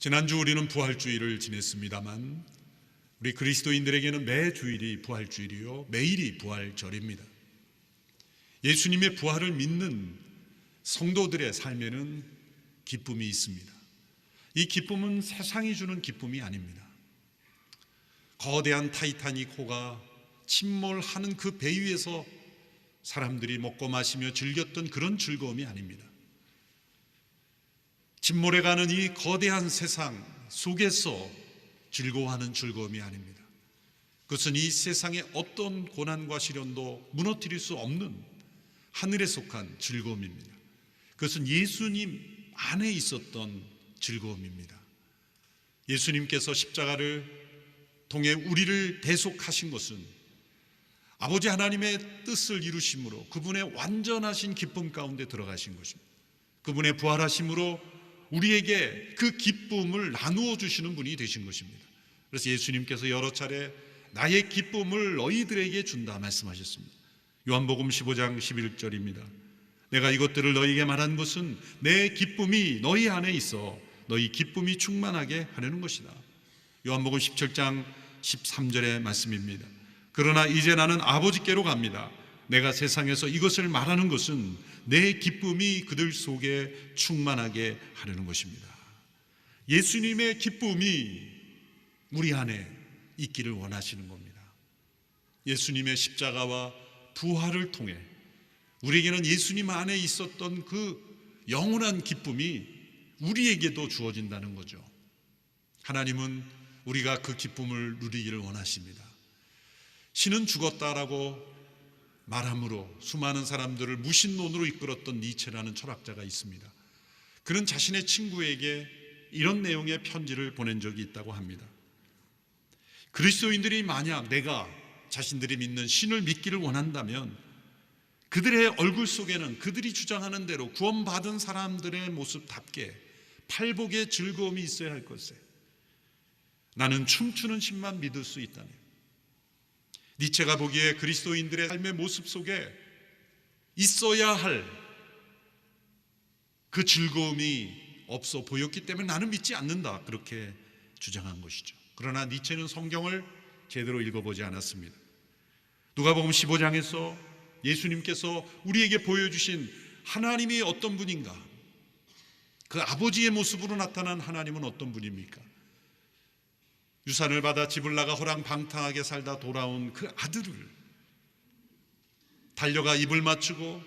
지난주 우리는 부활주일을 지냈습니다만 우리 그리스도인들에게는 매 주일이 부활주일이요 매일이 부활절입니다. 예수님의 부활을 믿는 성도들의 삶에는 기쁨이 있습니다. 이 기쁨은 세상이 주는 기쁨이 아닙니다. 거대한 타이타닉호가 침몰하는 그 배 위에서 사람들이 먹고 마시며 즐겼던 그런 즐거움이 아닙니다. 침몰해가는 이 거대한 세상 속에서 즐거워하는 즐거움이 아닙니다. 그것은 이 세상의 어떤 고난과 시련도 무너뜨릴 수 없는 하늘에 속한 즐거움입니다. 그것은 예수님 안에 있었던 즐거움입니다. 예수님께서 십자가를 통해 우리를 대속하신 것은 아버지 하나님의 뜻을 이루심으로 그분의 완전하신 기쁨 가운데 들어가신 것입니다. 그분의 부활하심으로 우리에게 그 기쁨을 나누어 주시는 분이 되신 것입니다. 그래서 예수님께서 여러 차례 나의 기쁨을 너희들에게 준다 말씀하셨습니다. 요한복음 15장 11절입니다. 내가 이것들을 너희에게 말한 것은 내 기쁨이 너희 안에 있어 너희 기쁨이 충만하게 하려는 것이다. 요한복음 17장 13절의 말씀입니다. 그러나 이제 나는 아버지께로 갑니다. 내가 세상에서 이것을 말하는 것은 내 기쁨이 그들 속에 충만하게 하려는 것입니다. 예수님의 기쁨이 우리 안에 있기를 원하시는 겁니다. 예수님의 십자가와 부활을 통해 우리에게는 예수님 안에 있었던 그 영원한 기쁨이 우리에게도 주어진다는 거죠. 하나님은 우리가 그 기쁨을 누리기를 원하십니다. 신은 죽었다라고 말함으로 수많은 사람들을 무신론으로 이끌었던 니체라는 철학자가 있습니다. 그는 자신의 친구에게 이런 내용의 편지를 보낸 적이 있다고 합니다. 그리스도인들이 만약 내가 자신들이 믿는 신을 믿기를 원한다면 그들의 얼굴 속에는 그들이 주장하는 대로 구원받은 사람들의 모습답게 팔복의 즐거움이 있어야 할 것에 나는 춤추는 신만 믿을 수 있다네. 니체가 보기에 그리스도인들의 삶의 모습 속에 있어야 할 그 즐거움이 없어 보였기 때문에 나는 믿지 않는다, 그렇게 주장한 것이죠. 그러나 니체는 성경을 제대로 읽어보지 않았습니다. 누가복음 15장에서 예수님께서 우리에게 보여주신 하나님이 어떤 분인가, 그 아버지의 모습으로 나타난 하나님은 어떤 분입니까? 유산을 받아 집을 나가 호랑방탕하게 살다 돌아온 그 아들을 달려가 입을 맞추고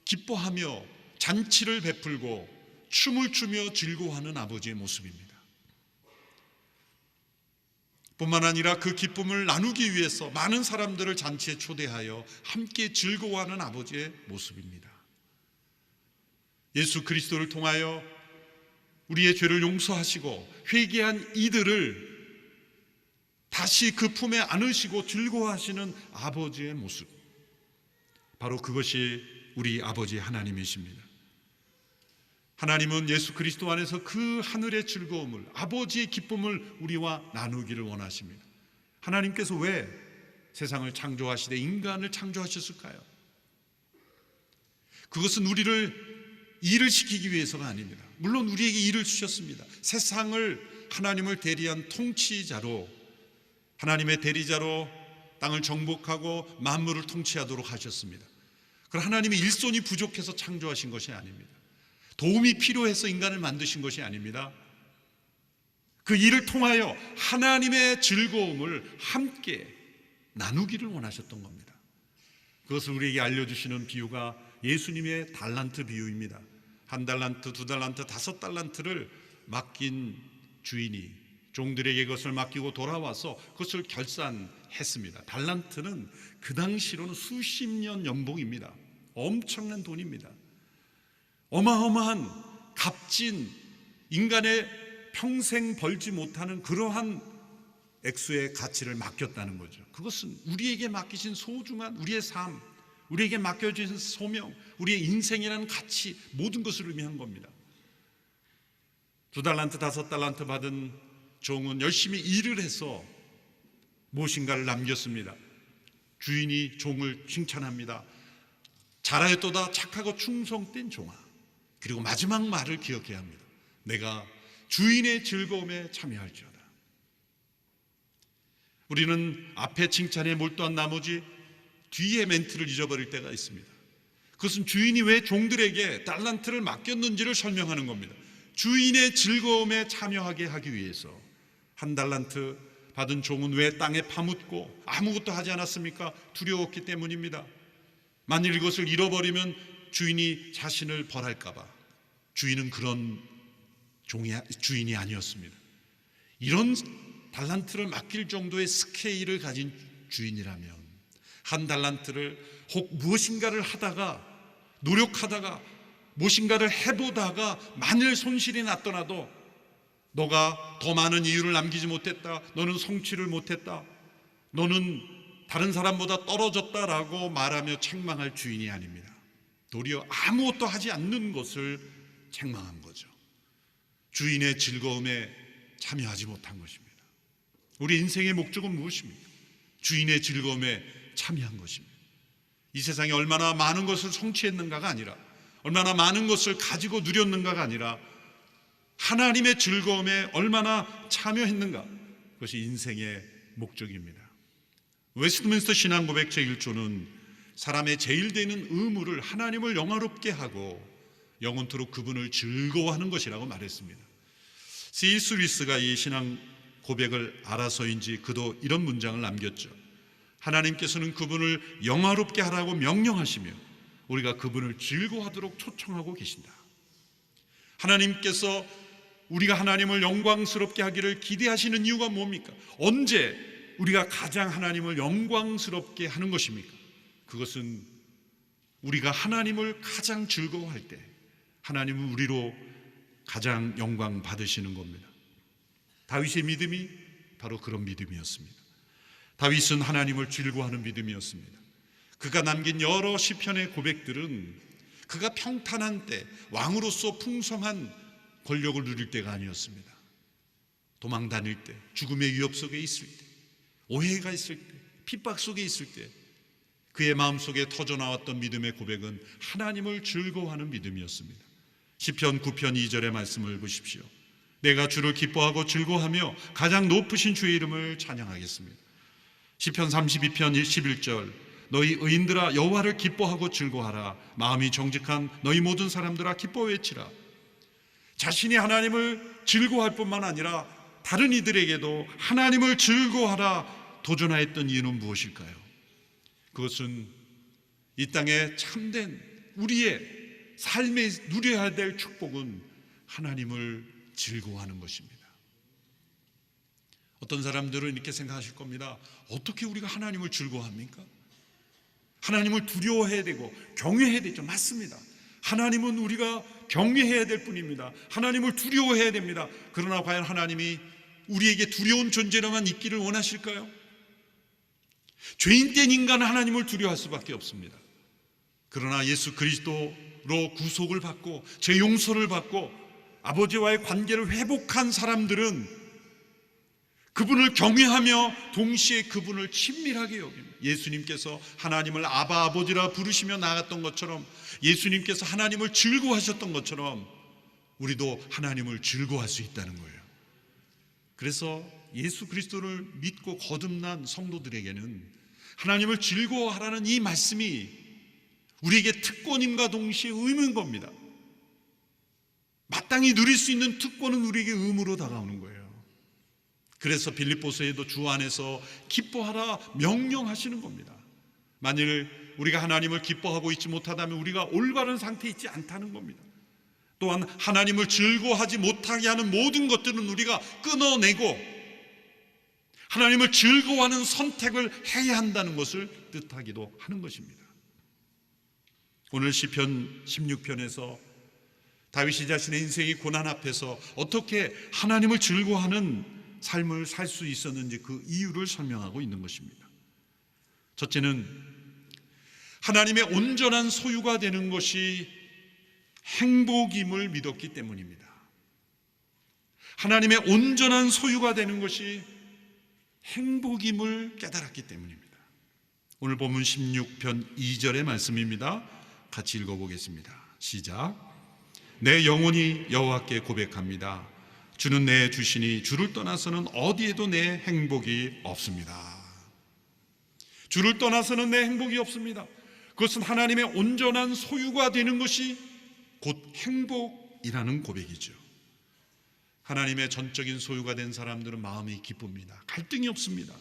기뻐하며 잔치를 베풀고 춤을 추며 즐거워하는 아버지의 모습입니다. 뿐만 아니라 그 기쁨을 나누기 위해서 많은 사람들을 잔치에 초대하여 함께 즐거워하는 아버지의 모습입니다. 예수 그리스도를 통하여 우리의 죄를 용서하시고 회개한 이들을 다시 그 품에 안으시고 즐거워하시는 아버지의 모습, 바로 그것이 우리 아버지 하나님이십니다. 하나님은 예수 그리스도 안에서 그 하늘의 즐거움을, 아버지의 기쁨을 우리와 나누기를 원하십니다. 하나님께서 왜 세상을 창조하시되 인간을 창조하셨을까요? 그것은 우리를 일을 시키기 위해서가 아닙니다. 물론 우리에게 일을 주셨습니다. 세상을 하나님을 대리한 통치자로, 하나님의 대리자로 땅을 정복하고 만물을 통치하도록 하셨습니다. 그러나 하나님의 일손이 부족해서 창조하신 것이 아닙니다. 도움이 필요해서 인간을 만드신 것이 아닙니다. 그 일을 통하여 하나님의 즐거움을 함께 나누기를 원하셨던 겁니다. 그것을 우리에게 알려주시는 비유가 예수님의 달란트 비유입니다. 1달란트, 2달란트, 5달란트를 맡긴 주인이 종들에게 그것을 맡기고 돌아와서 그것을 결산했습니다. 달란트는 그 당시로는 수십 년 연봉입니다. 엄청난 돈입니다. 어마어마한 값진, 인간의 평생 벌지 못하는 그러한 액수의 가치를 맡겼다는 거죠. 그것은 우리에게 맡기신 소중한 우리의 삶, 우리에게 맡겨주신 소명, 우리의 인생이라는 가치, 모든 것을 의미한 겁니다. 2달란트, 5달란트 받은 종은 열심히 일을 해서 무엇인가를 남겼습니다. 주인이 종을 칭찬합니다. 잘하였도다, 착하고 충성된 종아. 그리고 마지막 말을 기억해야 합니다. 내가 주인의 즐거움에 참여할지어다. 우리는 앞에 칭찬에 몰두한 나머지 뒤에 멘트를 잊어버릴 때가 있습니다. 그것은 주인이 왜 종들에게 달란트를 맡겼는지를 설명하는 겁니다. 주인의 즐거움에 참여하게 하기 위해서. 한 달란트 받은 종은 왜 땅에 파묻고 아무것도 하지 않았습니까? 두려웠기 때문입니다. 만일 이것을 잃어버리면 주인이 자신을 벌할까 봐. 주인은 그런 주인이 아니었습니다. 이런 달란트를 맡길 정도의 스케일을 가진 주인이라면 한 달란트를 혹 무엇인가를 하다가 노력하다가 무엇인가를 해보다가 만일 손실이 났더라도 너가 더 많은 이유를 남기지 못했다, 너는 성취를 못했다, 너는 다른 사람보다 떨어졌다라고 말하며 책망할 주인이 아닙니다. 도리어 아무것도 하지 않는 것을 책망한 거죠. 주인의 즐거움에 참여하지 못한 것입니다. 우리 인생의 목적은 무엇입니까? 주인의 즐거움에 참여한 것입니다. 이 세상에 얼마나 많은 것을 성취했는가가 아니라, 얼마나 많은 것을 가지고 누렸는가가 아니라 하나님의 즐거움에 얼마나 참여했는가, 그것이 인생의 목적입니다. 웨스트민스터 신앙고백 제1조는 사람의 제일 되는 의무를 하나님을 영화롭게 하고 영원토록 그분을 즐거워하는 것이라고 말했습니다. C.S. 루이스가 이 신앙 고백을 알아서인지 그도 이런 문장을 남겼죠. 하나님께서는 그분을 영화롭게 하라고 명령하시며 우리가 그분을 즐거워하도록 초청하고 계신다. 하나님께서 우리가 하나님을 영광스럽게 하기를 기대하시는 이유가 뭡니까? 언제 우리가 가장 하나님을 영광스럽게 하는 것입니까? 그것은 우리가 하나님을 가장 즐거워할 때 하나님은 우리로 가장 영광 받으시는 겁니다. 다윗의 믿음이 바로 그런 믿음이었습니다. 다윗은 하나님을 즐거워하는 믿음이었습니다. 그가 남긴 여러 시편의 고백들은 그가 평탄한 때, 왕으로서 풍성한 권력을 누릴 때가 아니었습니다. 도망 다닐 때, 죽음의 위협 속에 있을 때, 오해가 있을 때, 핍박 속에 있을 때 그의 마음속에 터져나왔던 믿음의 고백은 하나님을 즐거워하는 믿음이었습니다. 시편 9편 2절의 말씀을 보십시오. 내가 주를 기뻐하고 즐거워하며 가장 높으신 주의 이름을 찬양하겠습니다. 시편 32편 11절 너희 의인들아 여호와를 기뻐하고 즐거워하라. 마음이 정직한 너희 모든 사람들아 기뻐 외치라. 자신이 하나님을 즐거워할 뿐만 아니라 다른 이들에게도 하나님을 즐거워하라 도전하였던 이유는 무엇일까요? 그것은 이 땅에 참된 우리의 삶에 누려야 될 축복은 하나님을 즐거워하는 것입니다. 어떤 사람들은 이렇게 생각하실 겁니다. 어떻게 우리가 하나님을 즐거워합니까? 하나님을 두려워해야 되고 경외해야 되죠. 맞습니다. 하나님은 우리가 경외해야 될 뿐입니다. 하나님을 두려워해야 됩니다. 그러나 과연 하나님이 우리에게 두려운 존재로만 있기를 원하실까요? 죄인된 인간은 하나님을 두려워할 수밖에 없습니다. 그러나 예수 그리스도로 구속을 받고 죄 용서를 받고 아버지와의 관계를 회복한 사람들은 그분을 경외하며 동시에 그분을 친밀하게 여깁니다. 예수님께서 하나님을 아바 아버지라 부르시며 나갔던 것처럼, 예수님께서 하나님을 즐거워하셨던 것처럼 우리도 하나님을 즐거워할 수 있다는 거예요. 그래서 예수 그리스도를 믿고 거듭난 성도들에게는 하나님을 즐거워하라는 이 말씀이 우리에게 특권임과 동시에 의무인 겁니다. 마땅히 누릴 수 있는 특권은 우리에게 의무로 다가오는 거예요. 그래서 빌립보서에도 주 안에서 기뻐하라 명령하시는 겁니다. 만일 우리가 하나님을 기뻐하고 있지 못하다면 우리가 올바른 상태에 있지 않다는 겁니다. 또한 하나님을 즐거워하지 못하게 하는 모든 것들은 우리가 끊어내고 하나님을 즐거워하는 선택을 해야 한다는 것을 뜻하기도 하는 것입니다. 오늘 시편 16편에서 다윗이 자신의 인생의 고난 앞에서 어떻게 하나님을 즐거워하는 삶을 살 수 있었는지 그 이유를 설명하고 있는 것입니다. 첫째는 하나님의 온전한 소유가 되는 것이 행복임을 믿었기 때문입니다. 하나님의 온전한 소유가 되는 것이 행복임을 깨달았기 때문입니다. 오늘 본문 16편 2절의 말씀입니다. 같이 읽어보겠습니다. 시작. 내 영혼이 여호와께 고백합니다. 주는 내 주시니 주를 떠나서는 어디에도 내 행복이 없습니다. 주를 떠나서는 내 행복이 없습니다. 그것은 하나님의 온전한 소유가 되는 것이 곧 행복이라는 고백이죠. 하나님의 전적인 소유가 된 사람들은 마음이 기쁩니다. 갈등이 없습니다.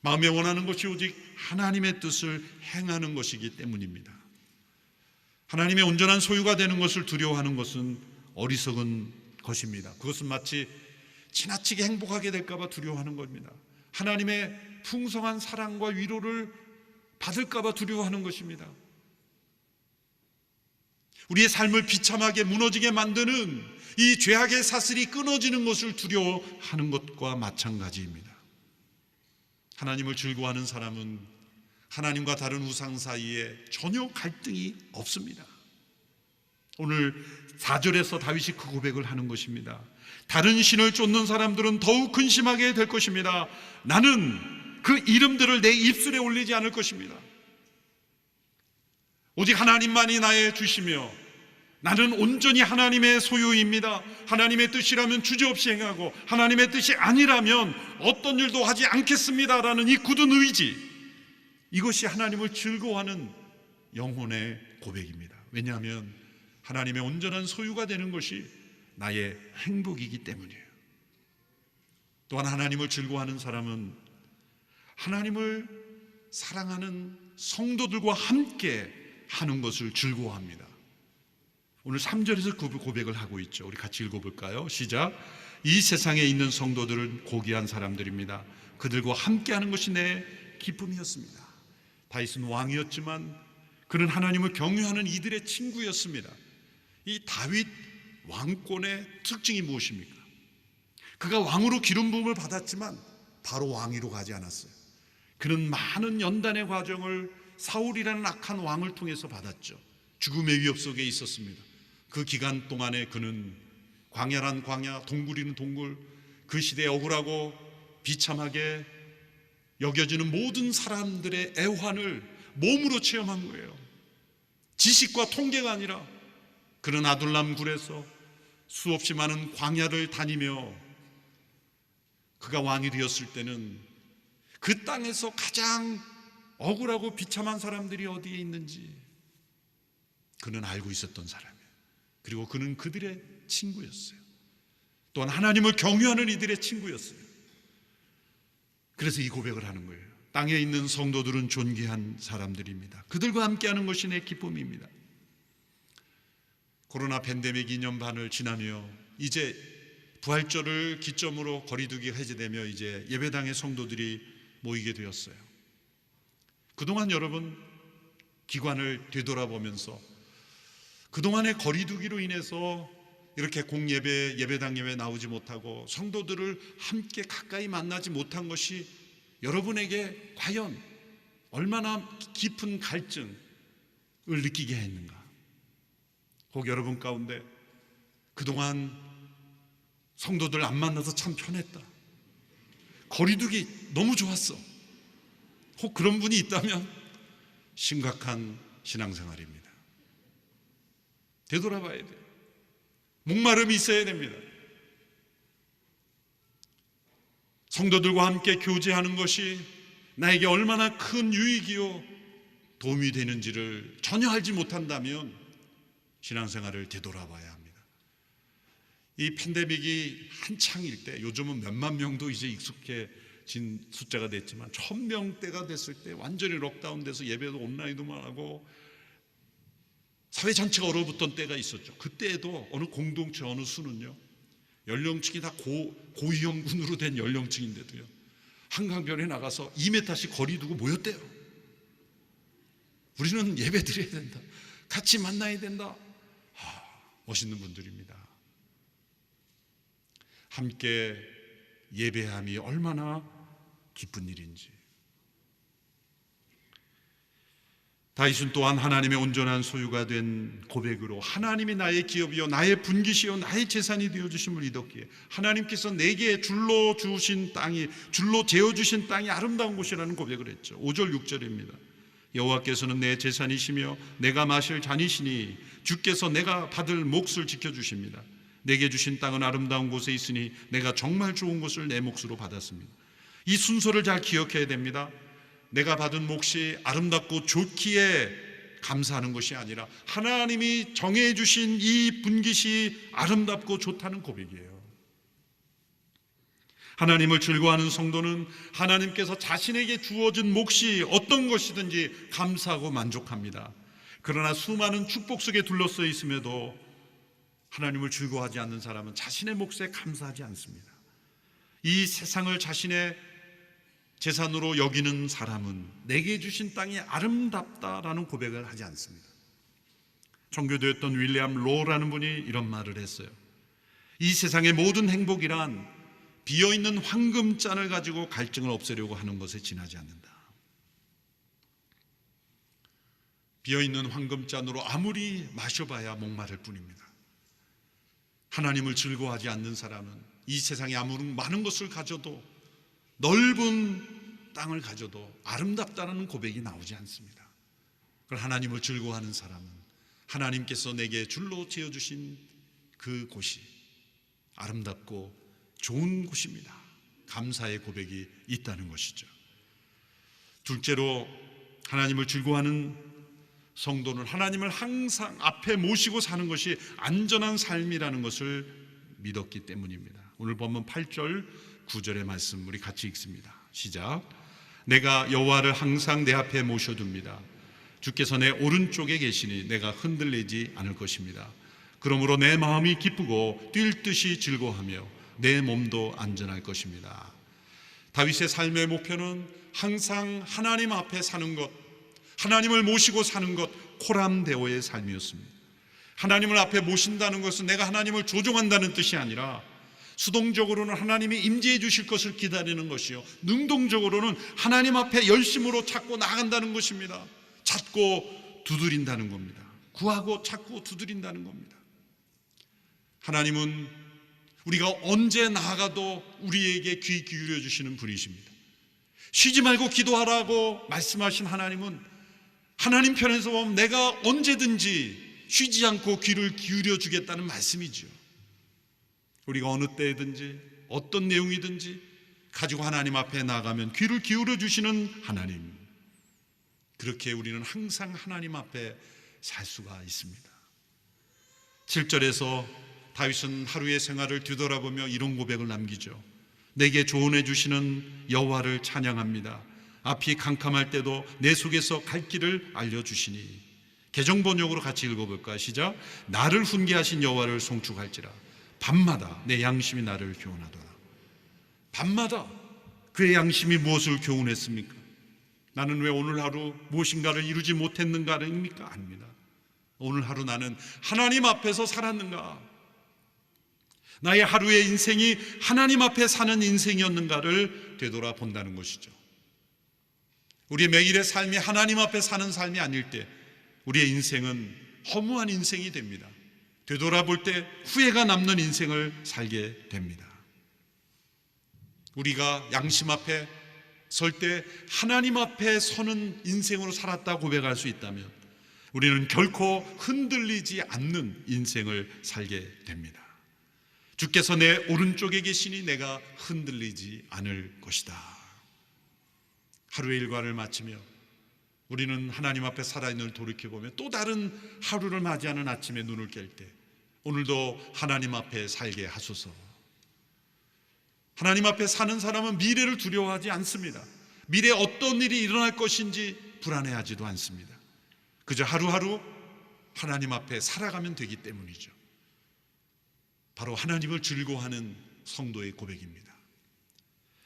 마음에 원하는 것이 오직 하나님의 뜻을 행하는 것이기 때문입니다. 하나님의 온전한 소유가 되는 것을 두려워하는 것은 어리석은 것입니다. 그것은 마치 지나치게 행복하게 될까 봐 두려워하는 겁니다. 하나님의 풍성한 사랑과 위로를 받을까 봐 두려워하는 것입니다. 우리의 삶을 비참하게 무너지게 만드는 이 죄악의 사슬이 끊어지는 것을 두려워하는 것과 마찬가지입니다. 하나님을 즐거워하는 사람은 하나님과 다른 우상 사이에 전혀 갈등이 없습니다. 오늘 4절에서 다윗이 그 고백을 하는 것입니다. 다른 신을 쫓는 사람들은 더욱 근심하게 될 것입니다. 나는 그 이름들을 내 입술에 올리지 않을 것입니다. 오직 하나님만이 나의 주시며 나는 온전히 하나님의 소유입니다. 하나님의 뜻이라면 주저없이 행하고 하나님의 뜻이 아니라면 어떤 일도 하지 않겠습니다라는 이 굳은 의지, 이것이 하나님을 즐거워하는 영혼의 고백입니다. 왜냐하면 하나님의 온전한 소유가 되는 것이 나의 행복이기 때문이에요. 또한 하나님을 즐거워하는 사람은 하나님을 사랑하는 성도들과 함께 하는 것을 즐거워합니다. 오늘 3절에서 그 고백을 하고 있죠. 우리 같이 읽어볼까요? 시작. 이 세상에 있는 성도들은 고귀한 사람들입니다. 그들과 함께하는 것이 내 기쁨이었습니다. 다윗은 왕이었지만 그는 하나님을 경외하는 이들의 친구였습니다. 이 다윗 왕권의 특징이 무엇입니까? 그가 왕으로 기름 부음을 받았지만 바로 왕위로 가지 않았어요. 그는 많은 연단의 과정을 사울이라는 악한 왕을 통해서 받았죠. 죽음의 위협 속에 있었습니다. 그 기간 동안에 그는 광야란 광야, 동굴이는 동굴, 그 시대에 억울하고 비참하게 여겨지는 모든 사람들의 애환을 몸으로 체험한 거예요. 지식과 통계가 아니라 그는 아둘람 굴에서 수없이 많은 광야를 다니며 그가 왕이 되었을 때는 그 땅에서 가장 억울하고 비참한 사람들이 어디에 있는지 그는 알고 있었던 사람이에요. 그리고 그는 그들의 친구였어요. 또한 하나님을 경외하는 이들의 친구였어요. 그래서 이 고백을 하는 거예요. 땅에 있는 성도들은 존귀한 사람들입니다. 그들과 함께하는 것이 내 기쁨입니다. 코로나 팬데믹 2년 반을 지나며 이제 부활절을 기점으로 거리두기가 해제되며 이제 예배당의 성도들이 모이게 되었어요. 그동안 여러분 기관을 되돌아보면서 그동안의 거리두기로 인해서 이렇게 공예배, 예배당 예배 나오지 못하고 성도들을 함께 가까이 만나지 못한 것이 여러분에게 과연 얼마나 깊은 갈증을 느끼게 했는가? 혹 여러분 가운데 그동안 성도들 안 만나서 참 편했다, 거리두기 너무 좋았어, 혹 그런 분이 있다면 심각한 신앙생활입니다. 되돌아봐야 돼요. 목마름이 있어야 됩니다. 성도들과 함께 교제하는 것이 나에게 얼마나 큰 유익이요 도움이 되는지를 전혀 알지 못한다면 신앙생활을 되돌아봐야 합니다. 이 팬데믹이 한창일 때, 요즘은 몇만 명도 이제 익숙해진 숫자가 됐지만 1000명대가 됐을 때 완전히 록다운돼서 예배도 온라인으로만 하고 사회 전체가 얼어붙던 때가 있었죠. 그때에도 어느 공동체 어느 수는요, 연령층이 다 고위험군으로 된 연령층인데도요, 한강변에 나가서 2m씩 거리 두고 모였대요. 우리는 예배 드려야 된다, 같이 만나야 된다. 멋있는 분들입니다. 함께 예배함이 얼마나 기쁜 일인지. 다윗은 또한 하나님의 온전한 소유가 된 고백으로 하나님이 나의 기업이요 나의 분깃이요 나의 재산이 되어주심을 이뤘기에 하나님께서 내게 줄로 주신 땅이, 줄로 재어주신 땅이 아름다운 곳이라는 고백을 했죠. 5절 6절입니다. 여호와께서는 내 재산이시며 내가 마실 잔이시니 주께서 내가 받을 몫을 지켜주십니다. 내게 주신 땅은 아름다운 곳에 있으니 내가 정말 좋은 것을 내 몫으로 받았습니다. 이 순서를 잘 기억해야 됩니다. 내가 받은 몫이 아름답고 좋기에 감사하는 것이 아니라 하나님이 정해 주신 이 분깃이 아름답고 좋다는 고백이에요. 하나님을 즐거워하는 성도는 하나님께서 자신에게 주어진 몫이 어떤 것이든지 감사하고 만족합니다. 그러나 수많은 축복 속에 둘러싸여 있음에도 하나님을 즐거워하지 않는 사람은 자신의 몫에 감사하지 않습니다. 이 세상을 자신의 재산으로 여기는 사람은 내게 주신 땅이 아름답다라는 고백을 하지 않습니다. 청교도였던 윌리엄 로라는 분이 이런 말을 했어요. 이 세상의 모든 행복이란 비어있는 황금잔을 가지고 갈증을 없애려고 하는 것에 지나지 않는다. 비어있는 황금잔으로 아무리 마셔봐야 목마를 뿐입니다. 하나님을 즐거워하지 않는 사람은 이 세상에 아무리 많은 것을 가져도, 넓은 땅을 가져도 아름답다는 고백이 나오지 않습니다. 그러나 하나님을 즐거워하는 사람은 하나님께서 내게 줄로 지어주신 그 곳이 아름답고 좋은 곳입니다. 감사의 고백이 있다는 것이죠. 둘째로, 하나님을 즐거워하는 성도는 하나님을 항상 앞에 모시고 사는 것이 안전한 삶이라는 것을 믿었기 때문입니다. 오늘 본문 8절 9절의 말씀 우리 같이 읽습니다. 시작. 내가 여호와를 항상 내 앞에 모셔둡니다. 주께서 내 오른쪽에 계시니 내가 흔들리지 않을 것입니다. 그러므로 내 마음이 기쁘고 뛸 듯이 즐거워하며 내 몸도 안전할 것입니다. 다윗의 삶의 목표는 항상 하나님 앞에 사는 것, 하나님을 모시고 사는 것, 코람데오의 삶이었습니다. 하나님을 앞에 모신다는 것은 내가 하나님을 조종한다는 뜻이 아니라 수동적으로는 하나님이 임재해 주실 것을 기다리는 것이요, 능동적으로는 하나님 앞에 열심으로 찾고 나아간다는 것입니다. 찾고 두드린다는 겁니다. 구하고 찾고 두드린다는 겁니다. 하나님은 우리가 언제 나아가도 우리에게 귀 기울여 주시는 분이십니다. 쉬지 말고 기도하라고 말씀하신 하나님은 하나님 편에서 보면 내가 언제든지 쉬지 않고 귀를 기울여 주겠다는 말씀이죠. 우리가 어느 때든지 어떤 내용이든지 가지고 하나님 앞에 나가면 귀를 기울여 주시는 하나님, 그렇게 우리는 항상 하나님 앞에 살 수가 있습니다. 7절에서 다윗은 하루의 생활을 뒤돌아보며 이런 고백을 남기죠. 내게 조언해 주시는 여호와를 찬양합니다. 앞이 캄캄할 때도 내 속에서 갈 길을 알려주시니. 개정번역으로 같이 읽어볼까요? 시작. 나를 훈계하신 여호와를 송축할지라. 밤마다 내 양심이 나를 교훈하더라. 밤마다 그의 양심이 무엇을 교훈했습니까? 나는 왜 오늘 하루 무엇인가를 이루지 못했는가입니까? 아닙니다. 오늘 하루 나는 하나님 앞에서 살았는가? 나의 하루의 인생이 하나님 앞에 사는 인생이었는가를 되돌아본다는 것이죠. 우리의 매일의 삶이 하나님 앞에 사는 삶이 아닐 때 우리의 인생은 허무한 인생이 됩니다. 되돌아볼 때 후회가 남는 인생을 살게 됩니다. 우리가 양심 앞에 설 때 하나님 앞에 서는 인생으로 살았다 고백할 수 있다면 우리는 결코 흔들리지 않는 인생을 살게 됩니다. 주께서 내 오른쪽에 계시니 내가 흔들리지 않을 것이다. 하루의 일과를 마치며 우리는 하나님 앞에 살아있는 돌이켜보며 또 다른 하루를 맞이하는 아침에 눈을 깰 때 오늘도 하나님 앞에 살게 하소서. 하나님 앞에 사는 사람은 미래를 두려워하지 않습니다. 미래에 어떤 일이 일어날 것인지 불안해하지도 않습니다. 그저 하루하루 하나님 앞에 살아가면 되기 때문이죠. 바로 하나님을 즐거워하는 성도의 고백입니다.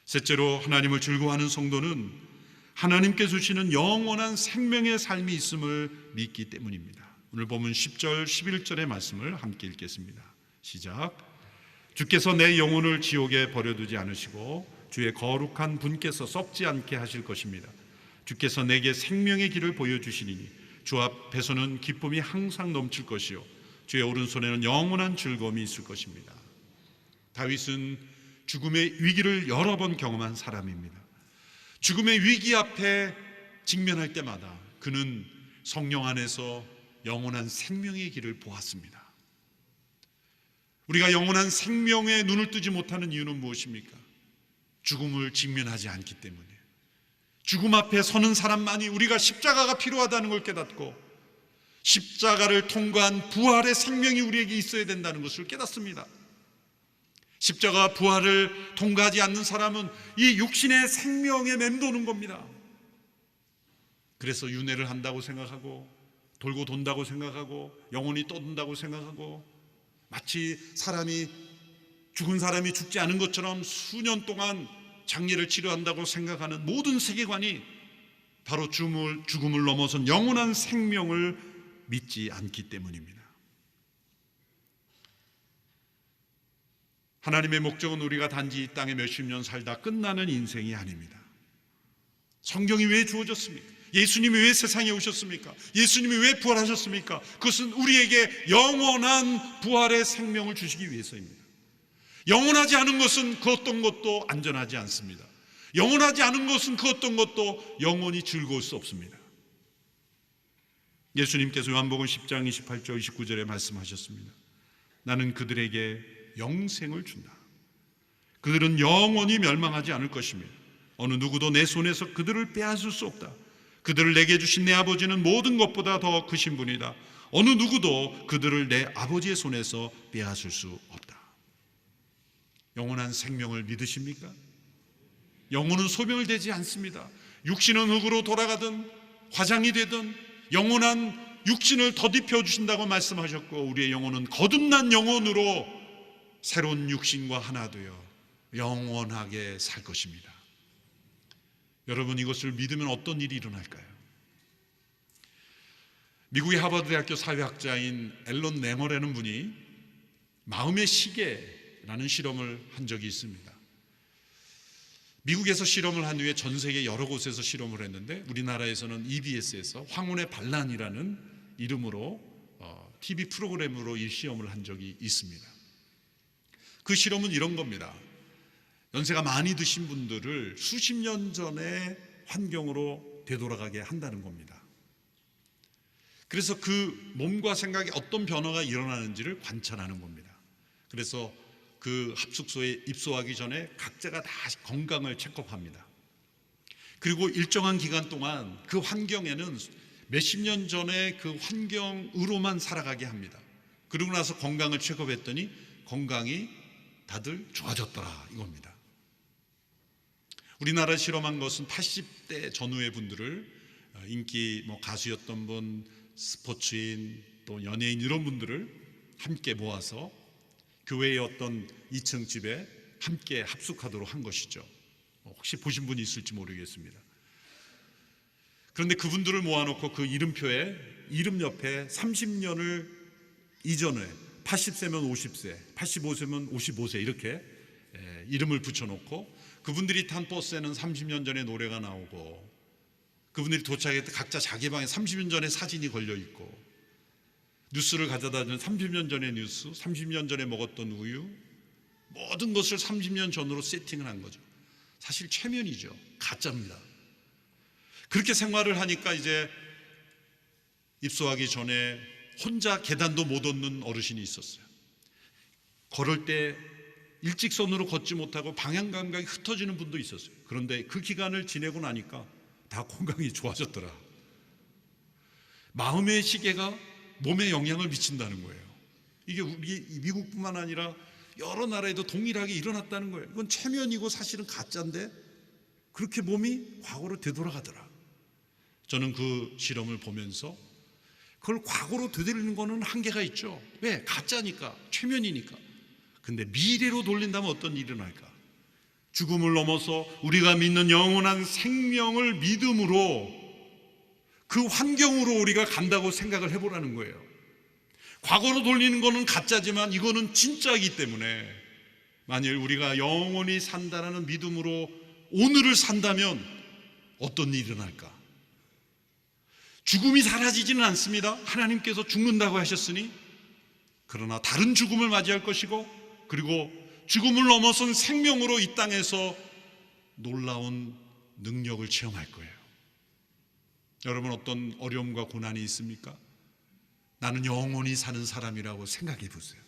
셋째로, 하나님을 즐거워하는 성도는 하나님께 주시는 영원한 생명의 삶이 있음을 믿기 때문입니다. 오늘 보면 10절 11절의 말씀을 함께 읽겠습니다. 시작. 주께서 내 영혼을 지옥에 버려두지 않으시고 주의 거룩한 분께서 썩지 않게 하실 것입니다. 주께서 내게 생명의 길을 보여주시리니 주 앞에서는 기쁨이 항상 넘칠 것이요 주의 오른손에는 영원한 즐거움이 있을 것입니다. 다윗은 죽음의 위기를 여러 번 경험한 사람입니다. 죽음의 위기 앞에 직면할 때마다 그는 성령 안에서 영원한 생명의 길을 보았습니다. 우리가 영원한 생명에 눈을 뜨지 못하는 이유는 무엇입니까? 죽음을 직면하지 않기 때문에. 죽음 앞에 서는 사람만이 우리가 십자가가 필요하다는 걸 깨닫고 십자가를 통과한 부활의 생명이 우리에게 있어야 된다는 것을 깨닫습니다. 십자가 부활을 통과하지 않는 사람은 이 육신의 생명에 맴도는 겁니다. 그래서 윤회를 한다고 생각하고 돌고 돈다고 생각하고 영혼이 떠든다고 생각하고 마치 죽은 사람이 죽지 않은 것처럼 수년 동안 장례를 치료한다고 생각하는 모든 세계관이 바로 죽음을 넘어선 영원한 생명을 믿지 않기 때문입니다. 하나님의 목적은 우리가 단지 이 땅에 몇십 년 살다 끝나는 인생이 아닙니다. 성경이 왜 주어졌습니까? 예수님이 왜 세상에 오셨습니까? 예수님이 왜 부활하셨습니까? 그것은 우리에게 영원한 부활의 생명을 주시기 위해서입니다. 영원하지 않은 것은 그 어떤 것도 안전하지 않습니다. 영원하지 않은 것은 그 어떤 것도 영원히 즐거울 수 없습니다. 예수님께서 요한복음 10장 28절 29절에 말씀하셨습니다. 나는 그들에게 영생을 준다. 그들은 영원히 멸망하지 않을 것이며 어느 누구도 내 손에서 그들을 빼앗을 수 없다. 그들을 내게 주신 내 아버지는 모든 것보다 더 크신 분이다. 어느 누구도 그들을 내 아버지의 손에서 빼앗을 수 없다. 영원한 생명을 믿으십니까? 영혼은 소멸되지 않습니다. 육신은 흙으로 돌아가든 화장이 되든 영원한 육신을 덧입혀 주신다고 말씀하셨고 우리의 영혼은 거듭난 영혼으로 새로운 육신과 하나 되어 영원하게 살 것입니다. 여러분, 이것을 믿으면 어떤 일이 일어날까요? 미국의 하버드 대학교 사회학자인 앨런 네머라는 분이 마음의 시계라는 실험을 한 적이 있습니다. 미국에서 실험을 한 후에 전 세계 여러 곳에서 실험을 했는데 우리나라에서는 EBS에서 황혼의 반란이라는 이름으로 TV 프로그램으로 이 시험을 한 적이 있습니다. 그 실험은 이런 겁니다. 연세가 많이 드신 분들을 수십 년 전의 환경으로 되돌아가게 한다는 겁니다. 그래서 그 몸과 생각에 어떤 변화가 일어나는지를 관찰하는 겁니다. 그래서 그 합숙소에 입소하기 전에 각자가 다 건강을 체크합니다. 그리고 일정한 기간 동안 그 환경에는 몇십 년 전의 그 환경으로만 살아가게 합니다. 그러고 나서 건강을 체크했더니 건강이 다들 좋아졌더라 이겁니다. 우리나라 실험한 것은 80대 전후의 분들을 인기 가수였던 분, 스포츠인, 또 연예인 이런 분들을 함께 모아서 교회의 어떤 2층 집에 함께 합숙하도록 한 것이죠. 혹시 보신 분이 있을지 모르겠습니다. 그런데 그분들을 모아놓고 그 이름표에 이름 옆에 30년을 이전에 80세면 50세, 85세면 55세 이렇게 이름을 붙여놓고 그분들이 탄 버스에는 30년 전에 노래가 나오고 그분들이 도착할 때 각자 자기 방에 30년 전에 사진이 걸려있고 뉴스를 가져다 주는 30년 전의 뉴스, 30년 전에 먹었던 우유 모든 것을 30년 전으로 세팅을 한 거죠. 사실 최면이죠. 가짜입니다. 그렇게 생활을 하니까 이제 입소하기 전에 혼자 계단도 못 얻는 어르신이 있었어요. 걸을 때 일직선으로 걷지 못하고 방향 감각이 흩어지는 분도 있었어요. 그런데 그 기간을 지내고 나니까 다 건강이 좋아졌더라. 마음의 시계가 몸에 영향을 미친다는 거예요. 이게 우리 미국뿐만 아니라 여러 나라에도 동일하게 일어났다는 거예요. 이건 체면이고 사실은 가짜인데 그렇게 몸이 과거로 되돌아가더라. 저는 그 실험을 보면서 그걸 과거로 되돌리는 거는 한계가 있죠. 왜? 가짜니까, 최면이니까. 근데 미래로 돌린다면 어떤 일이 일어날까? 죽음을 넘어서 우리가 믿는 영원한 생명을 믿음으로 그 환경으로 우리가 간다고 생각을 해보라는 거예요. 과거로 돌리는 거는 가짜지만 이거는 진짜이기 때문에 만일 우리가 영원히 산다라는 믿음으로 오늘을 산다면 어떤 일이 일어날까? 죽음이 사라지지는 않습니다. 하나님께서 죽는다고 하셨으니. 그러나 다른 죽음을 맞이할 것이고 그리고 죽음을 넘어선 생명으로 이 땅에서 놀라운 능력을 체험할 거예요. 여러분, 어떤 어려움과 고난이 있습니까? 나는 영원히 사는 사람이라고 생각해 보세요.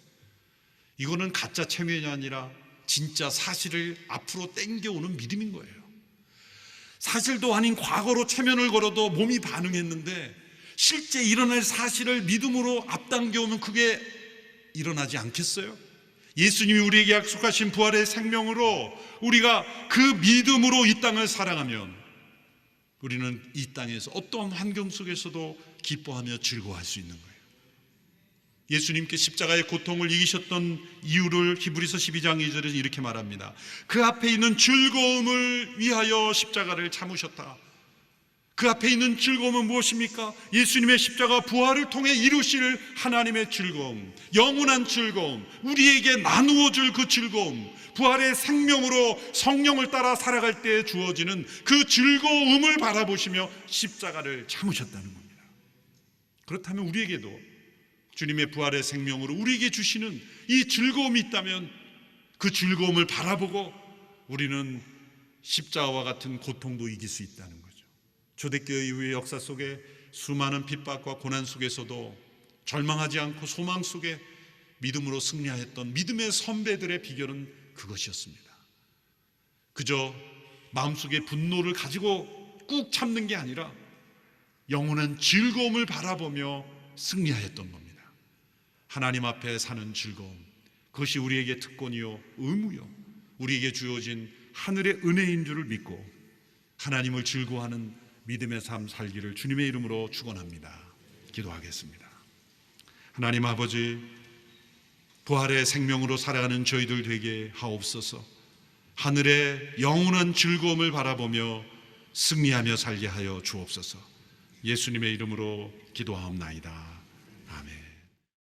이거는 가짜 체면이 아니라 진짜 사실을 앞으로 땡겨오는 믿음인 거예요. 사실도 아닌 과거로 체면을 걸어도 몸이 반응했는데 실제 일어날 사실을 믿음으로 앞당겨오면 그게 일어나지 않겠어요? 예수님이 우리에게 약속하신 부활의 생명으로 우리가 그 믿음으로 이 땅을 살아가면 우리는 이 땅에서 어떠한 환경 속에서도 기뻐하며 즐거워할 수 있는 거예요. 예수님께 십자가의 고통을 이기셨던 이유를 히브리서 12장 2절에서 이렇게 말합니다. 그 앞에 있는 즐거움을 위하여 십자가를 참으셨다. 그 앞에 있는 즐거움은 무엇입니까? 예수님의 십자가 부활을 통해 이루실 하나님의 즐거움, 영원한 즐거움, 우리에게 나누어 줄 그 즐거움, 부활의 생명으로 성령을 따라 살아갈 때 주어지는 그 즐거움을 바라보시며 십자가를 참으셨다는 겁니다. 그렇다면 우리에게도 주님의 부활의 생명으로 우리에게 주시는 이 즐거움이 있다면 그 즐거움을 바라보고 우리는 십자가와 같은 고통도 이길 수 있다는 거죠. 초대교회 이후의 역사 속에 수많은 핍박과 고난 속에서도 절망하지 않고 소망 속에 믿음으로 승리하였던 믿음의 선배들의 비결은 그것이었습니다. 그저 마음속에 분노를 가지고 꾹 참는 게 아니라 영원한 즐거움을 바라보며 승리하였던 겁니다. 하나님 앞에 사는 즐거움, 그것이 우리에게 특권이요 의무요 우리에게 주어진 하늘의 은혜인 줄을 믿고 하나님을 즐거워하는 믿음의 삶 살기를 주님의 이름으로 축원합니다. 기도하겠습니다. 하나님 아버지, 부활의 생명으로 살아가는 저희들 되게 하옵소서. 하늘의 영원한 즐거움을 바라보며 승리하며 살게 하여 주옵소서. 예수님의 이름으로 기도하옵나이다.